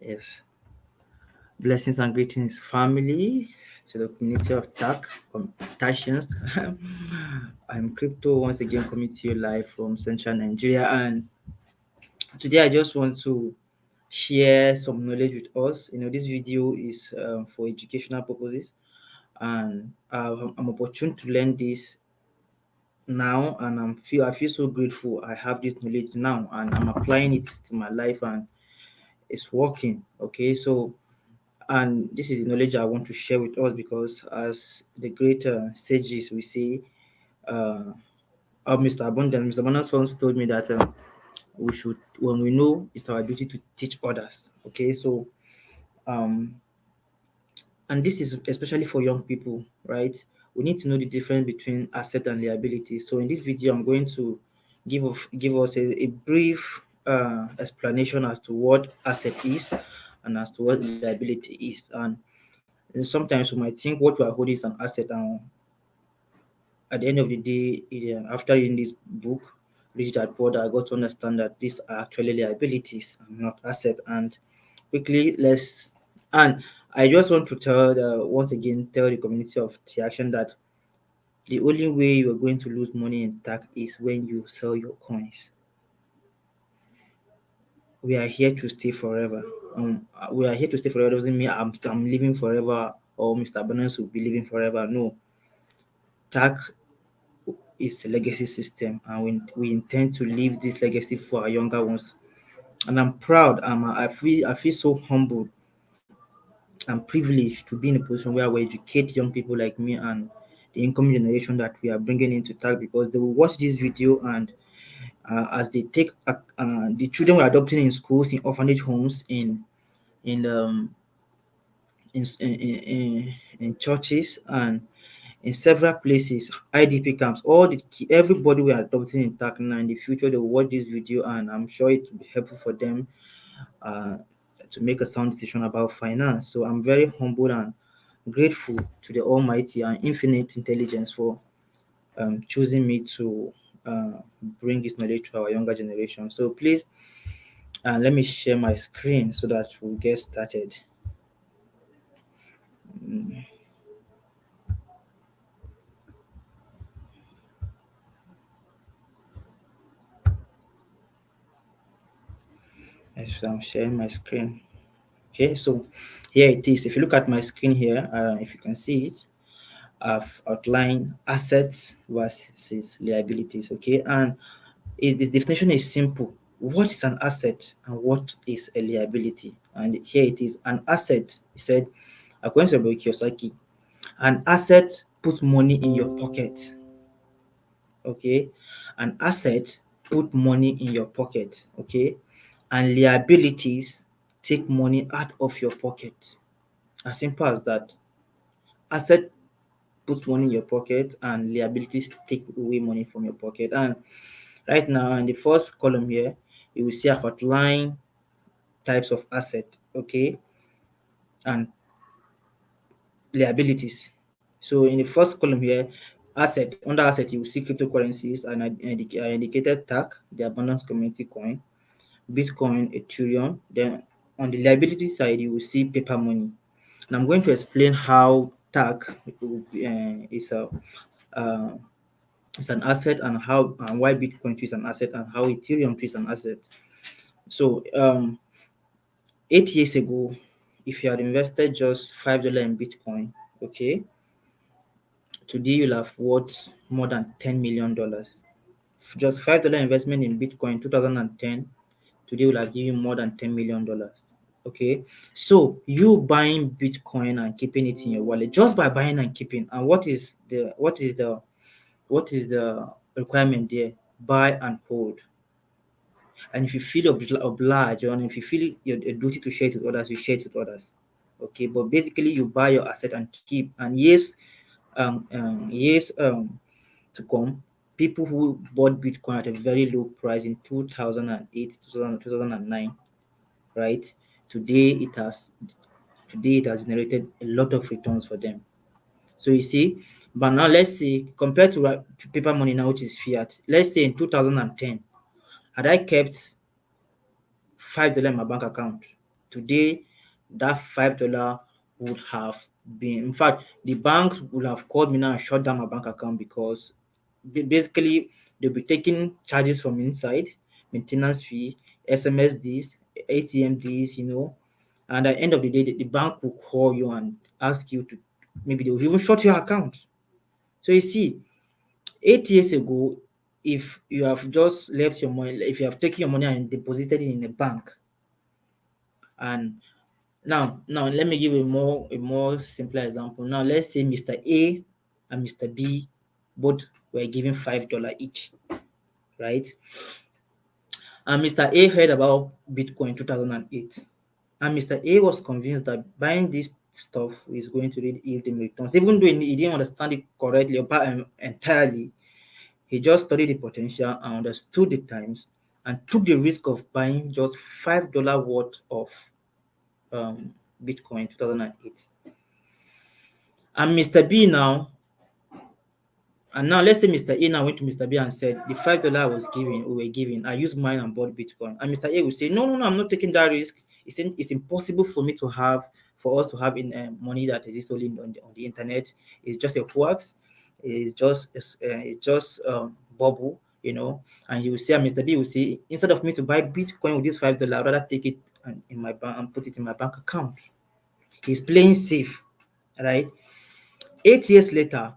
Yes. Blessings and greetings, family, to the community of Taccians. I'm Crypto once again coming to you live from Central Nigeria, and today I just want to share some knowledge with us. This video is for educational purposes, and I'm opportune to learn this now, and I feel so grateful. I have this knowledge now, and I'm applying it to my life, and it's working. Okay, so and this is the knowledge I want to share with us because, as the great sages we say, uh, Mr. Abundance once told me that we should, when we know, it's our duty to teach others. Okay, so um, and this is especially for young people, right? We need to know the difference between asset and liability. So in this video, I'm going to give us a brief explanation as to what asset is and as to what liability is. And sometimes we might think what we are holding is an asset, and at the end of the day, after reading this book, Rich Dad Poor Dad, I got to understand that these are actually liabilities and not asset. And quickly, and I just want to once again tell the community of the action that the only way you are going to lose money in tax is when you sell your coins. We are here to stay forever. We are here to stay forever doesn't mean I'm living forever or Mr. Abundance will be living forever. No, tax is a legacy system, and we intend to leave this legacy for our younger ones. And I'm proud. I feel so humbled and privileged to be in a position where we educate young people like me and the incoming generation that we are bringing into tag, because they will watch this video, and as they take the children we're adopting in schools, in orphanage homes, in um in churches, and in several places, IDP camps, everybody we are adopting in TAC now, in the future they will watch this video, and I'm sure it will be helpful for them uh, to make a sound decision about finance. So I'm very humble and grateful to the Almighty and Infinite Intelligence for choosing me to bring this knowledge to our younger generation. So please, let me share my screen so that we'll get started. Mm, yes, I'm sharing my screen. Okay, so here it is. If you look at my screen here, if you can see it, I've outlined assets versus liabilities. Okay, and the definition is simple. What is an asset and what is a liability? And here it is. An asset, he said, according to Robert Kiyosaki, an asset puts money in your pocket. Okay, an asset put money in your pocket. Okay, and liabilities take money out of your pocket. As simple as that. Asset puts money in your pocket, and liabilities take away money from your pocket. And right now, in the first column here, you will see I've outlined types of asset, okay, and liabilities. So in the first column here, under asset, you will see cryptocurrencies, and I indicated TAC, the Abundance Community Coin, Bitcoin, Ethereum. Then on the liability side, you will see paper money. And I'm going to explain how TAC is a uh, is an asset, and how and why Bitcoin is an asset, and how Ethereum is an asset. So 8 years ago, if you had invested just $5 in Bitcoin, okay, today you'll have worth more than $10 million. Just $5 investment in Bitcoin in 2010, today will have given you more than $10 million. Okay, so you buying Bitcoin and keeping it in your wallet just by buying and keeping, and what is the requirement there? Buy and hold. And if you feel obliged, and if you feel your duty to share it with others, you share it with others. Okay, but basically you buy your asset and keep. And years to come, people who bought Bitcoin at a very low price in 2008, 2009, right? Today it has today it has generated a lot of returns for them. So you see, but now let's say, compared to paper money now, which is fiat, let's say in 2010, had I kept $5 in my bank account, today that $5 would have been, in fact, the bank would have called me now and shut down my bank account, because basically they'll be taking charges from inside, maintenance fee, SMS this, ATM this, and at the end of the day, the bank will call you and ask you to, maybe they will even shut your account. So you see, 8 years ago, if you have just left your money, if you have taken your money and deposited it in a bank, and now let me give a more simpler example. Now let's say Mr. A and Mr. B both were given $5 each, right? And Mr. A heard about Bitcoin 2008, and Mr. A was convinced that buying this stuff is going to yield him returns, even though he didn't understand it correctly or entirely. He just studied the potential and understood the times, and took the risk of buying just $5 worth of Bitcoin in 2008. And Mr. B now, and now let's say Mr. A now went to Mr. B and said, the $5 we were giving, I used mine and bought Bitcoin. And Mr. A will say, no, no, no, I'm not taking that risk. It's impossible for me to have, for us to have in money that exists only on the internet. It's just a hoax. It's just bubble, And he will say, and Mr. B will say, instead of me to buy Bitcoin with this $5, I'd rather take it in my bank and put it in my bank account. He's playing safe, right? 8 years later,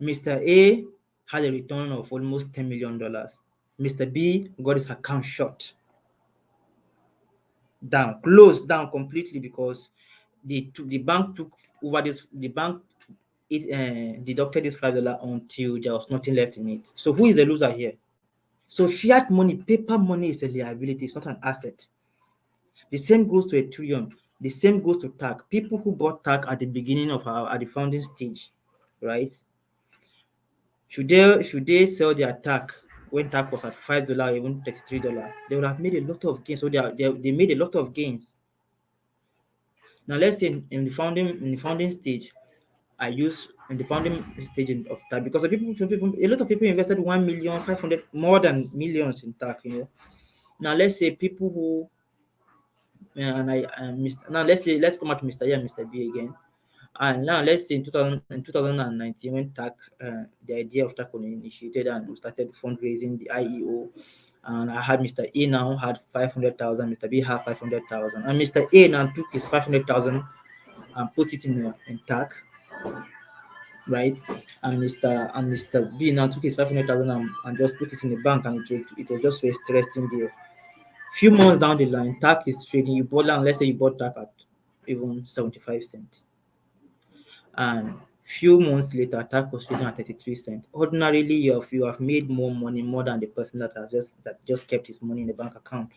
Mr. A had a return of almost $10 million. Mr. B got his account shut down, closed down completely, because the bank took over this. The bank deducted this $5 until there was nothing left in it. So who is the loser here? So fiat money, paper money, is a liability. It's not an asset. The same goes to Ethereum. The same goes to TACC. People who bought TACC at the beginning of at the founding stage, right? Should they sell their TACC when TACC was at $5, even $33? They would have made a lot of gains. So they made a lot of gains. Now let's say in the founding stage, I use in the founding stage of TACC, because a lot of people invested 1,500,000, more than millions in TACC. Now let's say people who now let's come out to Mr. A and Mr. B again. And now let's say in 2019, when TACC, the idea of TACC was initiated and we started fundraising the IEO, and I had Mr. A now had 500,000, Mr. B had 500,000, and Mr. A now took his 500,000 and put it in TACC, right? And Mr. B now took his 500,000 and just put it in the bank, and it was just resting there. Few months down the line, TACC is trading. You bought land, let's say you bought TACC at even 75 cents. And few months later, TACC was trading at 33 cents. Ordinarily, you have made more money, more than the person that just kept his money in the bank account.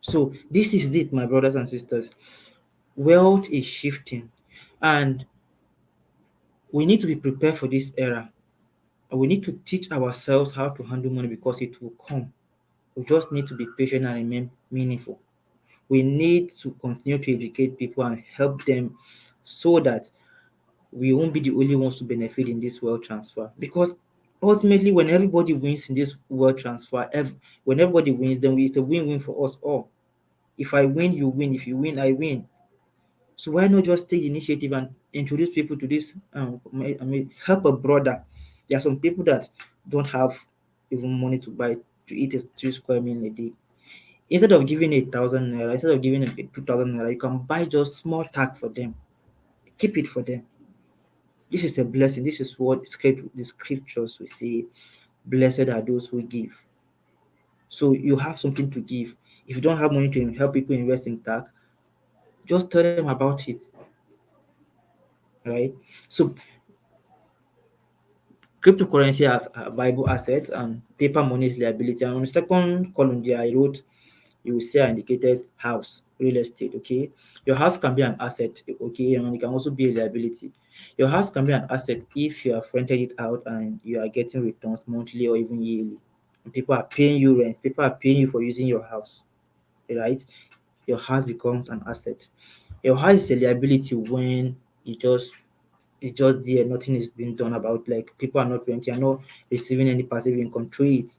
So this is it, my brothers and sisters. Wealth is shifting, and we need to be prepared for this era. We need to teach ourselves how to handle money, because it will come. We just need to be patient and remain meaningful. We need to continue to educate people and help them, so that we won't be the only ones to benefit in this wealth transfer. Because ultimately, when everybody wins in this wealth transfer, when everybody wins, then it's a win-win for us all. If I win, you win. If you win, I win. So why not just take the initiative and introduce people to this? Help a brother. There are some people that don't have even money to eat a 3 square meal a day. Instead of giving 1,000 naira, instead of giving 2,000 naira, you can buy just small tag for them. Keep it for them. This is a blessing. This is what the scriptures will say. Blessed are those who give. So you have something to give. If you don't have money to help people invest in tag, just tell them about it. Right? So cryptocurrency has a viable asset, and paper money is liability. And on the second column there, I wrote, you will see I indicated house, real estate. Okay, your house can be an asset. Okay, and it can also be a liability. Your house can be an asset if you have rented it out and you are getting returns monthly or even yearly. And people are paying you rent. People are paying you for using your house, right? Your house becomes an asset. Your house is a liability when it's just there. Nothing is being done about. Like, people are not renting, are not receiving any passive income through it.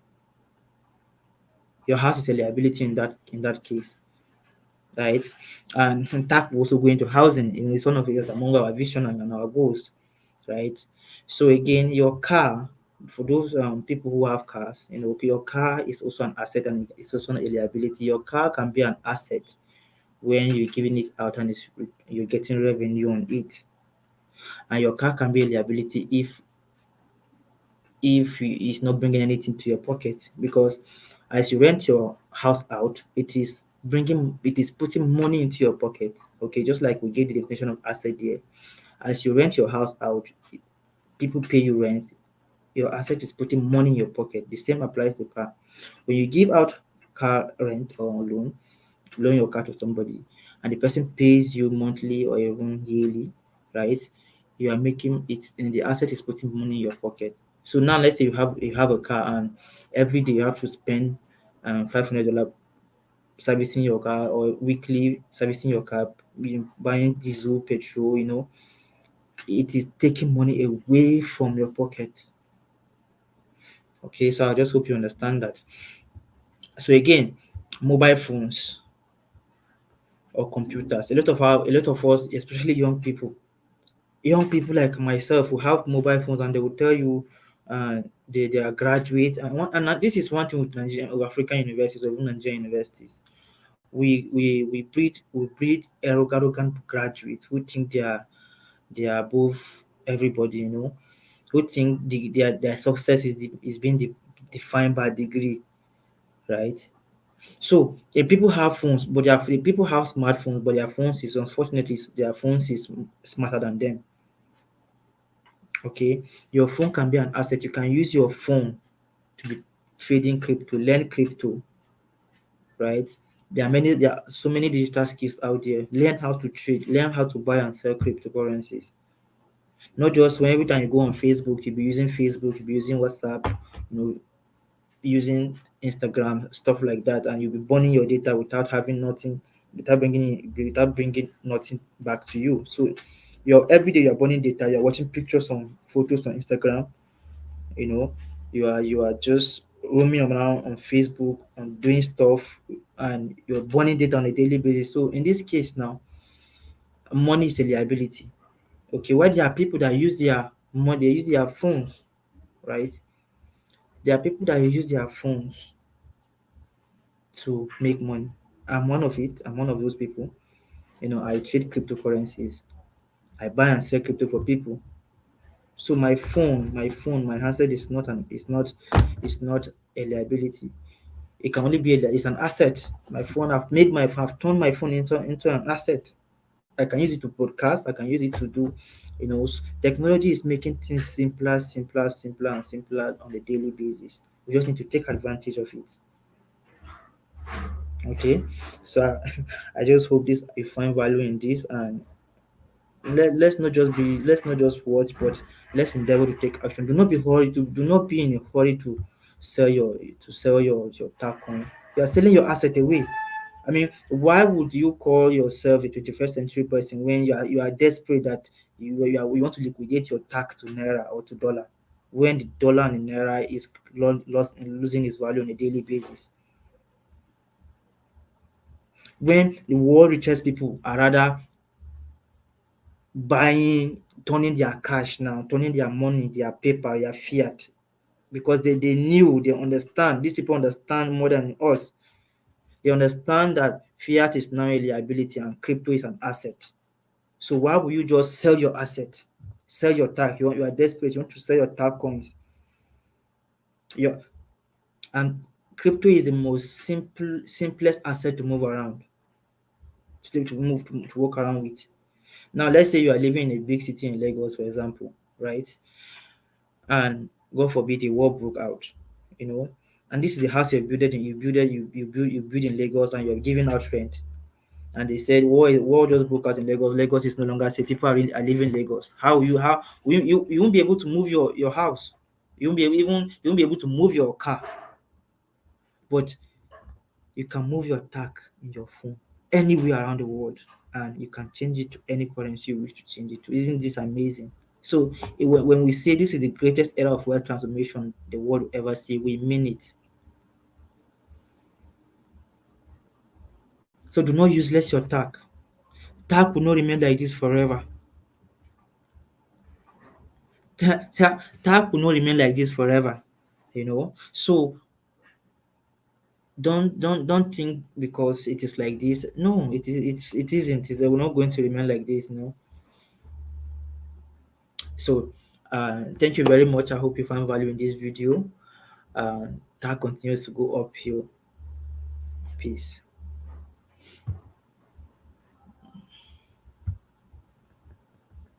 Your house is a liability in that case. right? And TACC will also go into housing. It's one of it among our vision and our goals, right? So again, your car, for those people who have cars, your car is also an asset and it's also a liability. Your car can be an asset when you're giving it out and you're getting revenue on it, and your car can be a liability if it's not bringing anything to your pocket, because as you rent your house out, it is putting money into your pocket. Okay, just like we gave the definition of asset there. As you rent your house out, people pay you rent, your asset is putting money in your pocket. The same applies to car. When you give out car rent or loan your car to somebody, and the person pays you monthly or even yearly, right? You are making it, and the asset is putting money in your pocket. So now let's say you have a car, and every day you have to spend $500 servicing your car, or weekly servicing your car, buying diesel, petrol. It is taking money away from your pocket. Okay, so I just hope you understand that. So again, mobile phones or computers. A lot of us, especially young people like myself, who have mobile phones, and they will tell you they are graduates. And this is one thing with Nigerian or African universities or even Nigerian universities. We breed arrogant graduates who think they are above everybody. Who think their success is being defined by degree, right? So people have phones, but people have smartphones, but their phones is unfortunately their phones is smarter than them. Okay, your phone can be an asset. You can use your phone to be trading crypto, learn crypto, right? There are so many digital skills out there. Learn how to trade, learn how to buy and sell cryptocurrencies. Not just when every time you go on Facebook, you'll be using Facebook, you'll be using WhatsApp, using Instagram, stuff like that, and you'll be burning your data without having nothing, without bringing nothing back to you. So you're every day you're burning data, you're watching pictures on photos on Instagram, you know, you are just roaming around on Facebook and doing stuff, and you're burning data on a daily basis. So in this case now, money is a liability. Okay, why there are people that use their money, they use their phones, right? There are people that use their phones to make money. I'm one of it. I'm one of those people. I trade cryptocurrencies. I buy and sell crypto for people. So my handset is not a liability. It can only be it's an asset. I've turned my phone into an asset. I can use it to broadcast. I can use it to do, technology is making things simpler, simpler, simpler, and simpler on a daily basis. We just need to take advantage of it. Okay, so I just hope this you find value in this, and let's not just watch, but let's endeavor to take action. Do not be in a hurry to sell your tap coin. You are selling your asset away. I mean, why would you call yourself a 21st century person when you are desperate that you want to liquidate your tag to naira or to dollar, when the dollar and the naira is lost and losing its value on a daily basis, when the world richest people are rather buying, turning their cash now, turning their money, their paper, their fiat, because they understand. These people understand more than us. They understand that fiat is now a liability and crypto is an asset. So why would you just sell your asset, sell your tag? You are desperate. You want to sell your tag coins. Your and crypto is the most simplest asset to move around, to walk around with. Now, let's say you are living in a big city in Lagos, for example, right? And God forbid a war broke out, you know, and this is the house you build in Lagos, and you're giving out rent. And they said war just broke out in Lagos. Lagos is no longer safe. People are leaving Lagos. You won't be able to move your house. You won't be able to move your car, but you can move your tag in your phone anywhere around the world, and you can change it to any currency you wish to change it to. Isn't this amazing? So when we say this is the greatest era of wealth transformation the world will ever see, we mean it. So do not useless your tag. Tag will not remain like this forever. Tag will not remain like this forever. So don't think because it is like this. No, it isn't. It's not going to remain like this. So thank you very much. I hope you found value in this video. That continues to go uphill. Peace.